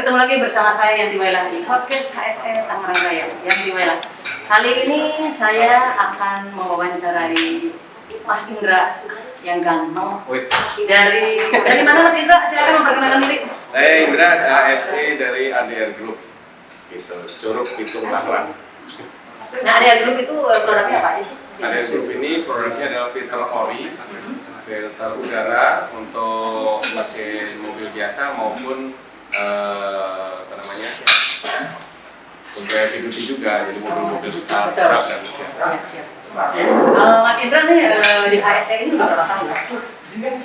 ketemu lagi bersama saya Yanti Waila di podcast HSE Tangerang Raya. Yanti Waila. Kali ini saya akan mewawancarai Mas Indra yang ganteng. Dari mana Mas Indra? Silakan memperkenalkan diri. Saya Indra, HSE dari ADR Group. Gitu, Curug Pitung Tangerang. Nah, ADR Group itu produknya apa aja sih? ADR Group ini produknya adalah filter ori, filter udara untuk mesin mobil biasa maupun untuk heavy duty juga, jadi mobil-mobil besar, truk dan biasa. Mas Indra nih di HSE ini udah berapa tahun?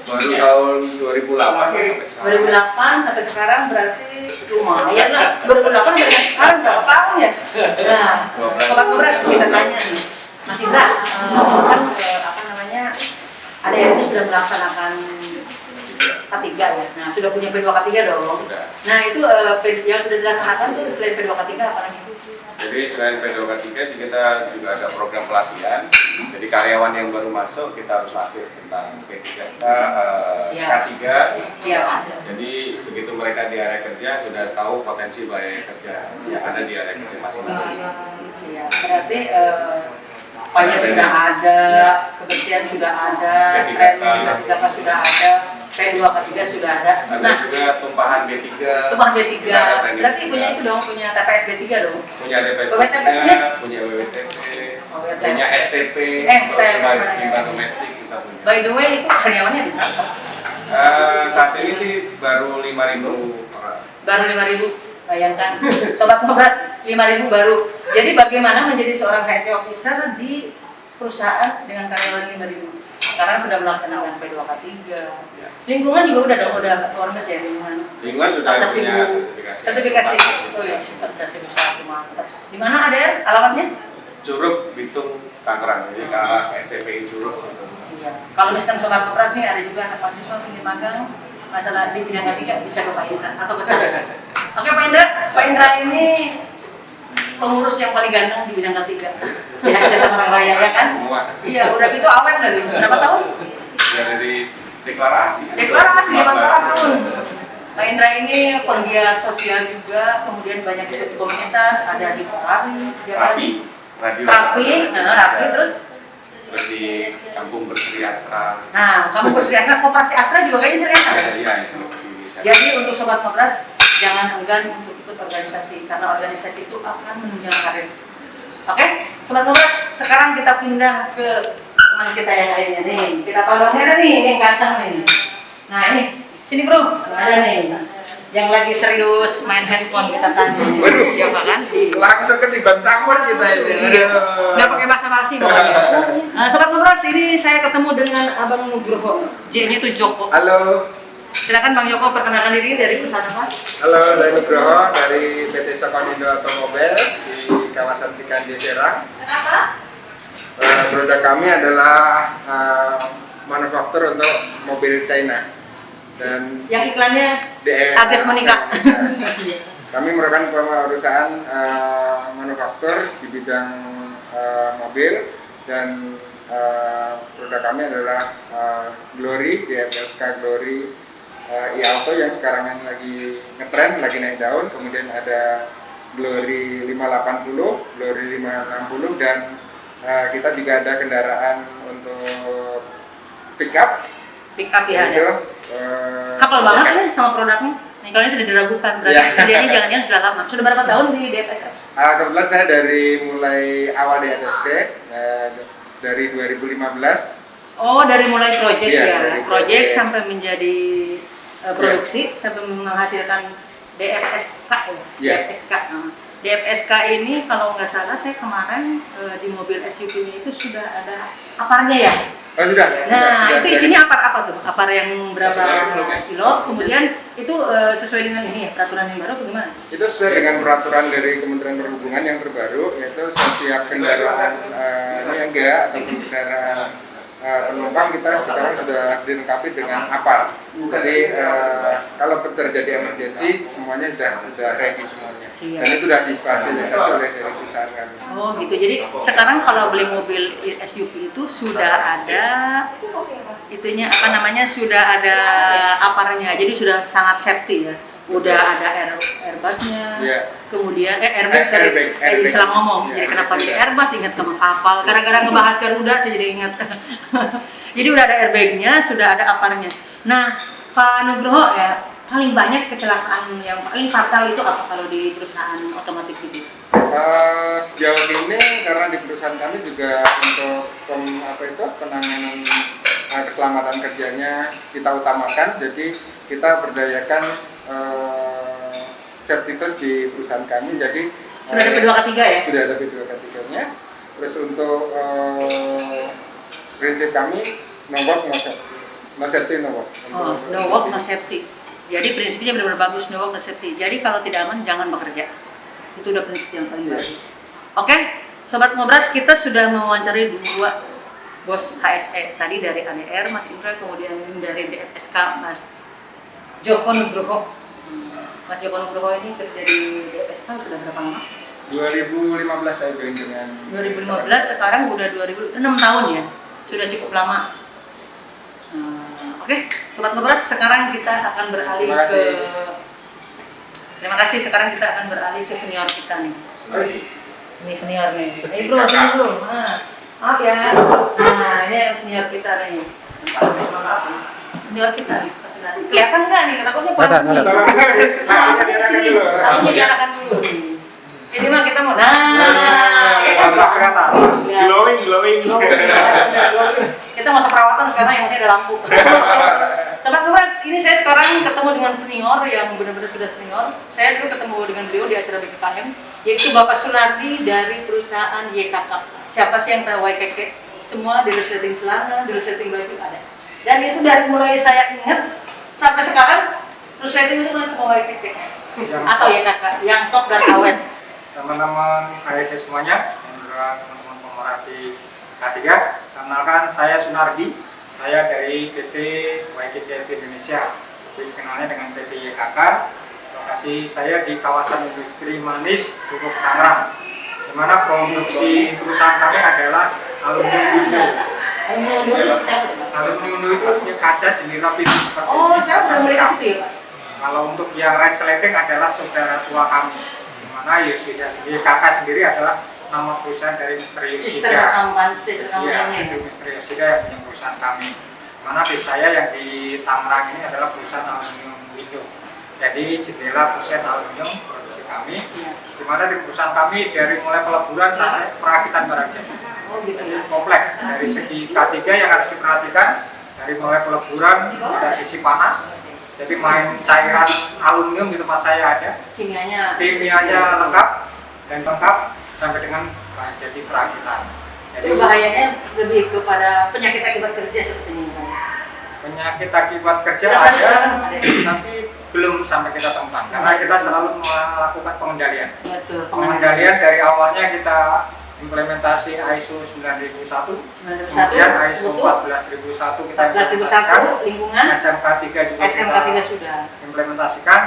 Baru tahun 2008 sampai sekarang. 2008 sampai sekarang berarti lumayan lah. 2008 dari sekarang berapa tahun ya? Nah, Sobat Ngobras kita tanya nih, Mas Indra, kan ada yang sudah melaksanakan K3 ya. Nah, sudah punya P2 K3 dong. Nah, itu yang sudah dilaksanakan tuh selain P2 K3 apa lagi? Jadi selain P2 K3 kita juga ada program pelatihan. Jadi karyawan yang baru masuk kita harus latih tentang P3 K3. Jadi begitu mereka di area kerja sudah tahu potensi bahaya kerja yang ada di area kerja masing-masing. Berarti pajak sudah ada, kebersihan sudah ada, P3K sudah ada, P2 K3 sudah ada. Ada juga tumpahan B3. Tumpahan B3. Berarti punya itu dong, punya TPS B3 dong. Punya TPS B3, punya WWTP, punya STP, limbah domestik kita punya. By the way, itu karyawannya di berapa? Saat ini sih baru 5.000 orang. Baru 5.000. Bayangkan, Sobat Ngobras, 5.000 baru. Jadi bagaimana menjadi seorang HSE officer di perusahaan dengan karyawan 5.000? Sekarang sudah melaksanakan P2 K3. Lingkungan juga udah keluar ya lingkungan. Lingkungan sudah punya sertifikasi. Oh iya, 14.000 mantap. Di mana ada alamatnya? Curug Pitung Tangerang, jadi STPI Curug. Kalau misalkan Sobat Ngobras nih ada juga anak mahasiswa ingin magang masalah di bidang K3 bisa ke Pak Indra atau ke sana. Oke Pak Indra ini pengurus yang paling ganteng di bidang K3 di HSE Tangerang Raya ya kan? Iya, udah gitu awet lagi. Berapa tahun? Ya dari deklarasi 5 tahun. Pak Indra ini penggiat sosial juga, kemudian banyak ikut di komunitas, ada di Rapi, terus di Kampung Berseri Astra. Nah, Kampung Berseri Astra, Koperasi Astra juga kayaknya Seri Astra. Iya, itu. Jadi untuk Sobat Ngobras, jangan enggan untuk ikut organisasi, karena organisasi itu akan menunjang karir. Oke, Sobat Ngobras, sekarang kita pindah ke teman kita yang lainnya nih. Kita tolongnya nih, ini yang ganteng nih. Nah ini, sini bro, ada nih. Yang lagi serius main handphone kita tanya. Waduh, siapa kan? Langsung ketiban samar kita ini. Nggak pakai basa-basi pokoknya. Nah, Sobat Ngobras, ini saya ketemu dengan Abang Nugroho. J-nya itu Joko. Halo. Silakan Bang Joko perkenalkan diri dari perusahaan apa? Halo, saya Nugroho dari PT Sokonindo Otomobil di kawasan Cikanjur Serang. Kenapa? Produk kami adalah manufaktur untuk mobil China. Dan yang iklannya DM, Agnes Monica. Kami merupakan perusahaan manufaktur di bidang mobil dan produk kami adalah Glory, DFSK Glory e-auto yang sekarang yang lagi ngetren, lagi naik daun. Kemudian ada Glory 580, Glory 560 dan kita juga ada kendaraan untuk pickup. Pickup ya itu, ada. Hafal banget kan sama produknya. Nih kalau ini tidak diragukan, berarti kerjanya jangan-jangan sudah lama. Sudah berapa tahun di DFSK? Kebetulan saya dari mulai awal di DFSK dari 2015. Oh, dari mulai proyek ya. Proyek project sampai menjadi produksi sampai menghasilkan DFSK ya. DFSK. DFSK ini kalau nggak salah saya kemarin di mobil SUV-nya itu sudah ada aparnya ya. Oh sudah. Nah, itu isinya apa tuh? Apar yang berapa kilo? Kemudian itu sesuai dengan ini ya, peraturan yang baru atau gimana? Itu sesuai dengan peraturan dari Kementerian Perhubungan yang terbaru, yaitu setiap kendaraan niaga atau kendaraan penumpang kita sekarang sudah dilengkapi dengan apar. Jadi kalau terjadi emergency semuanya sudah ready semuanya. Dan itu sudah difasilitasi oleh dari perusahaan kami. Oh gitu. Jadi sekarang kalau beli mobil SUV itu sudah ada itunya sudah ada aparnya. Jadi sudah sangat safety ya. udah ada Airbusnya, kemudian airbag. Salah ngomong, jadi kenapa di Airbus ingat ke kapal, gara-gara ngebahas Garuda saya jadi ingat. Jadi udah ada airbagnya, sudah ada aparnya. Nah, Pak Nugroho ya, paling banyak kecelakaan yang paling fatal itu apa kalau di perusahaan otomotif gitu? Sejauh ini karena di perusahaan kami juga untuk penanganan keselamatan kerjanya kita utamakan, jadi kita berdayakan safety first di perusahaan kami. Jadi sudah ada P2K3 ya? Sudah ada P2K3-nya. Terus untuk prinsip kami no work no safety. No work no safety. Jadi prinsipnya benar-benar bagus, no work no safety. Jadi kalau tidak aman jangan bekerja. Itu udah prinsip yang paling bagus. Oke, Sobat Ngobras, kita sudah mewawancari 2 bos HSE tadi dari ADR Mas Indra, kemudian dari DFSK Mas Joko Nugroho. Mas Joko Nugroho ini kerja di DFSK sudah berapa lama? 2015 saya join dengan 2015, sekarang udah 6 tahun ya, sudah cukup lama. Oke, Sobat Ngobras, sekarang kita akan beralih ke terima kasih, sekarang kita akan beralih ke senior kita nih. Ini senior nih. Bro, sini bro. Maaf ya. Nah, ini yang senior kita nih. Senior kita nih. Kelihatan nggak nih? Takutnya kurang nih. Sini. Aku jadi arakan dulu. Ini mah kita mau. Glowing. Kita mau perawatan sekarang yang penting ada lampu. Sobat Ngobras, ini saya sekarang ketemu dengan senior yang benar-benar sudah senior. Saya dulu ketemu dengan beliau di acara BKKM, yaitu Bapak Sunardi dari perusahaan YKK. Siapa sih yang tahu YKK? Semua di resleting celana, di resleting baju ada. Dan itu dari mulai saya ingat sampai sekarang resleting itu mulai ketemu YKK atau YKK yang top dan awet. Teman-teman HSE semuanya, dan juga teman-teman pemerhati K3, kenalkan saya Sunardi. Saya dari PT YKK Indonesia, dikenalnya dengan PT YKK. Lokasi saya di kawasan industri Manis, Curug, Tangerang. Di mana produksi perusahaan kami adalah aluminium window. Aluminium window itu punya kaca jendela pintu seperti ini. Oh, sekarang udah mulai ke situ ya, Pak? Kalau untuk yang resleting adalah saudara tua kami. Di mana YKK sendiri adalah nama perusahaan dari Mr. Yoshida. Itu Mr. Yoshida yang punya perusahaan kami. Mana di saya yang di Tangerang ini adalah perusahaan aluminium window. Jadi jendela kusen aluminium produksi kami. Di mana di perusahaan kami dari mulai peleburan sampai perakitan barang jadi. Oh gitu ya. Kompleks dari segi K3 yang harus diperhatikan, dari mulai peleburan ada sisi panas. Jadi main cairan aluminium di tempat saya ada. Kimianya lengkap dan lengkap sampai dengan jadi perakitan. Jadi itu bahayanya lebih kepada penyakit akibat kerja seperti ini. Penyakit akibat kerja ada, tapi belum sampai kita temukan karena kita selalu melakukan pengendalian. Betul. Pengendalian dari awalnya kita implementasi ISO 9001, kemudian ISO 14001 kita implementasikan, lingkungan SMK 3 juga kita sudah implementasikan.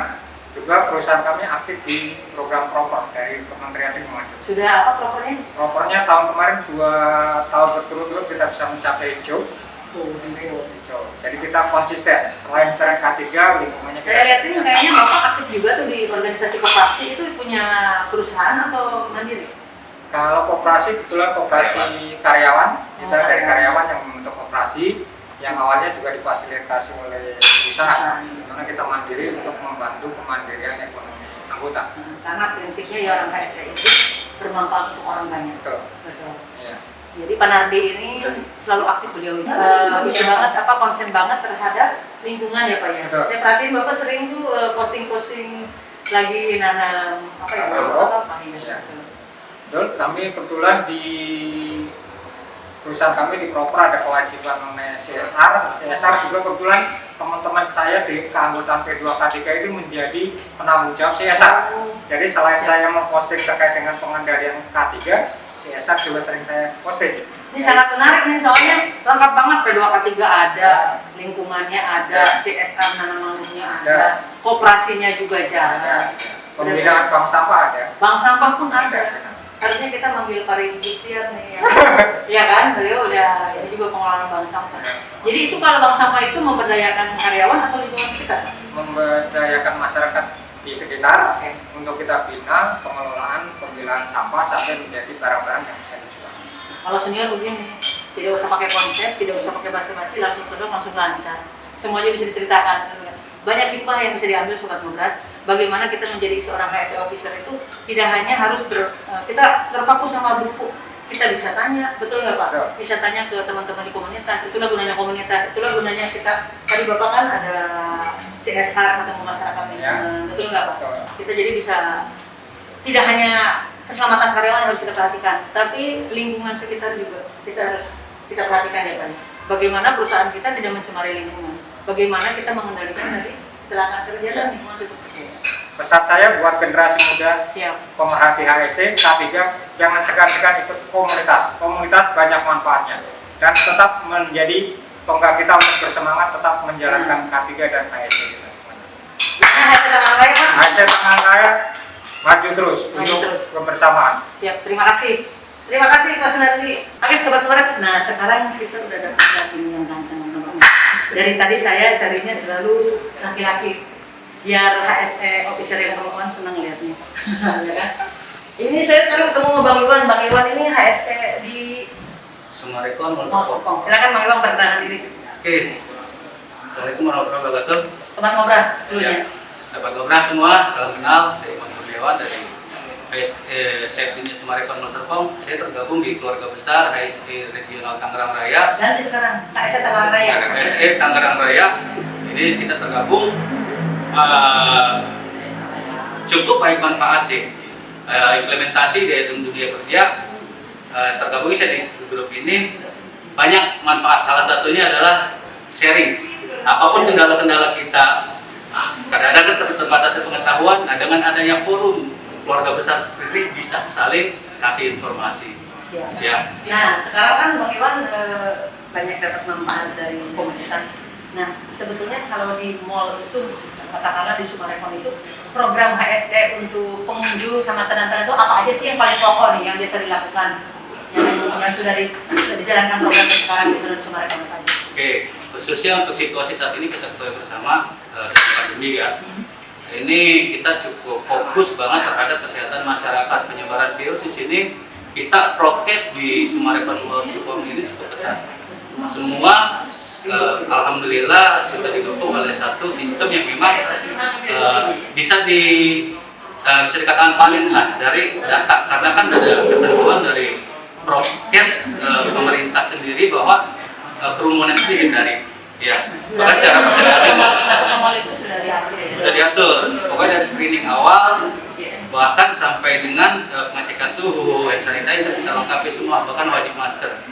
Juga perusahaan kami aktif di program proper dari Kementerian Lingkungan. Sudah apa propernya? Propernya tahun kemarin 2 tahun berturut-turut kita bisa mencapai hijau. Hijau. Jadi kita konsisten. Selain sering K3, lingkungannya. Saya lihat ini kayaknya Bapak aktif juga tuh di organisasi koperasi, itu punya perusahaan atau mandiri? Kalau koperasi kebetulan koperasi karyawan. Kita dari karyawan yang membentuk koperasi. Yang awalnya juga difasilitasi oleh usaha, karena kita mandiri untuk membantu kemandirian ekonomi anggota. Karena prinsipnya ya orang HSE itu bermanfaat untuk orang banyak. Betul. Iya. Jadi Pak Nardi ini selalu aktif beliau. Bisa banget konsen banget terhadap lingkungan ya Pak ya. Betul. Saya perhatiin Bapak sering tuh posting-posting lagi nanam Iya. Betul. Kami kebetulan di perusahaan kami di proper ada kewajiban mengenai CSR. CSR juga kebetulan teman-teman saya di keanggotaan P2K3 itu menjadi penanggung jawab CSR. Jadi selain saya memposting terkait dengan pengendalian K3, CSR juga sering saya posting. Ini sangat menarik nih, soalnya lengkap banget. P2K3 ada, lingkungannya ada, CSR nanam mangrovenya ada, koperasinya juga jalan. Pembinaan bank sampah ada. Bank sampah pun ada. Harusnya kita manggil Pak Rindustrian nih, ya. Ya kan, beliau udah ini juga pengelolaan bank sampah. Jadi itu kalau bank sampah itu memberdayakan karyawan atau lingkungan sekitar? memberdayakan masyarakat di sekitar untuk kita bina pengelolaan pemilahan sampah sampai menjadi barang-barang yang bisa dijual. Kalau senior begini, tidak usah pakai konsep, tidak usah pakai basa-basi, langsung lancar. Semuanya bisa diceritakan. Banyak hikmah yang bisa diambil Sobat Ngobras. Bagaimana kita menjadi seorang HSE officer itu tidak hanya harus kita terpaku sama buku. Kita bisa tanya, betul nggak Pak? Bisa tanya ke teman-teman di komunitas. Itulah gunanya komunitas. Itulah gunanya kita. Tadi Bapak kan ada CSR ketemu masyarakat lingkungan, betul nggak Pak? Kita jadi bisa tidak hanya keselamatan karyawan yang harus kita perhatikan, tapi lingkungan sekitar juga kita harus kita perhatikan ya Pak. Bagaimana perusahaan kita tidak mencemari lingkungan? Bagaimana kita mengendalikan dari kecelakaan kerja dan lingkungan itu? Pesan saya buat generasi muda, pemerhati HSE, K3, jangan segan-segan ikut komunitas. Komunitas banyak manfaatnya dan tetap menjadi tonggak kita untuk bersemangat tetap menjalankan K3 dan HSE kita semuanya. HSE Tangerang Raya maju terus untuk kebersamaan. Siap, terima kasih. Terima kasih Pak Sunardi. Oke Sobat Ngobras, nah sekarang kita udah dapat laki yang ganteng. Dari tadi saya carinya selalu laki-laki, biar HSE officer yang perempuan senang lihatnya. Ya kan? Ini saya sekarang ketemu sama Bang Iwan. Bang Iwan ini HSE di Sumarekon, Molsopong. Silakan Bang Iwan perkenalan diri. Oke. Assalamualaikum warahmatullahi wabarakatuh. Sobat Ngobras dulunya. Sobat Ngobras semua, salam kenal. Saya Iwan Kurniawan dari Safety-nya Sumarekon Molsopong. Saya tergabung di keluarga besar HSE Regional Tangerang Raya. Ganti sekarang HSE Tangerang Raya. HSE Tangerang Raya. Jadi kita tergabung cukup baik manfaat sih. Implementasi di dunia kerja tergabung saya di grup ini banyak manfaat. Salah satunya adalah sharing. Apapun kendala-kendala kita, kadang-kadang terbatas pengetahuan. Nah, dengan adanya forum keluarga besar seperti ini bisa saling kasih informasi. Siap. Ya. Nah, sekarang kan Bang Iwan banyak dapat manfaat dari komunitas. Nah, sebetulnya kalau di mall itu, katakanlah di Sumarekon itu, program HSE untuk pengunjung sama tenan-tenan itu apa aja sih yang paling pokok nih yang biasa dilakukan? Yang sudah dijalankan program sekarang di Sumarekon apa aja? Oke, khususnya untuk situasi saat ini kita ketahui bersama dengan pandemi ya. Ini kita cukup fokus banget terhadap kesehatan masyarakat. Penyebaran virus di sini kita prokes di Sumarekon Molsopong ini cukup ketat. Semua alhamdulillah sudah didukung oleh satu sistem yang memang bisa dikatakan paling dari data, karena kan ada ketentuan dari prokes pemerintah sendiri bahwa kerumunan itu dihindari. Ya, bahkan secara presentasi itu sudah diatur. Pokoknya dari screening awal, bahkan sampai dengan pengecekan suhu, hand sanitizer kita lengkapi semua, bahkan wajib masker.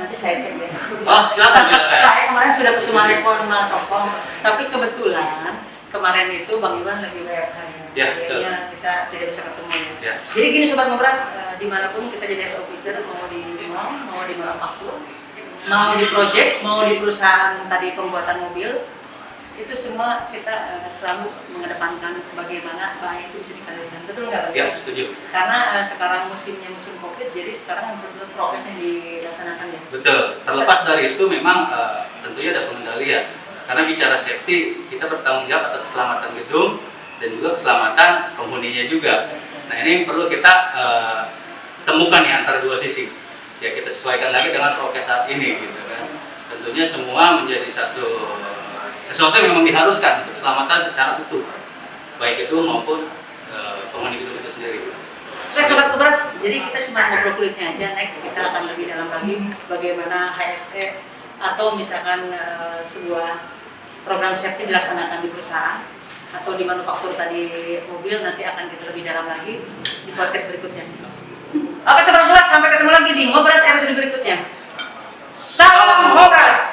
Nanti saya cek ya. Oh, silakan. Saya kemarin sudah ke Sumarekon Molsopong, tapi kebetulan kemarin itu Bang Iwan lagi WFH ya. Jadinya kita tidak bisa ketemu ya. Jadi gini Sobat Ngobras, dimanapun kita jadi officer, mau di mall, mau di manufaktur, mau di project, mau di perusahaan tadi pembuatan mobil, itu semua kita selalu mengedepankan bagaimana bahaya itu bisa dikendalikan. Betul nggak Pak? Ya, setuju. Karena sekarang musimnya musim COVID, jadi sekarang betul-betul prokes yang dilaksanakan ya. Betul. Terlepas dari itu memang tentunya ada pengendalian. Karena bicara safety, kita bertanggung jawab atas keselamatan gedung dan juga keselamatan penghuninya juga. Nah, ini yang perlu kita temukan ya antara dua sisi. Ya, kita sesuaikan lagi dengan prokes saat ini gitu kan. Tentunya semua menjadi sesuatu yang memang diharuskan untuk keselamatan secara utuh, baik itu maupun penghuni gedung itu sendiri. Oke Sobat Ngobras, jadi kita cuma ngobrol kulitnya aja. Next kita akan lebih dalam lagi bagaimana HSE atau misalkan sebuah program safety dilaksanakan di perusahaan atau di manufaktur tadi mobil, nanti akan kita lebih dalam lagi di podcast berikutnya. Oke Sobat Ngobras, sampai ketemu lagi di Ngobras episode berikutnya. Salam Ngobras.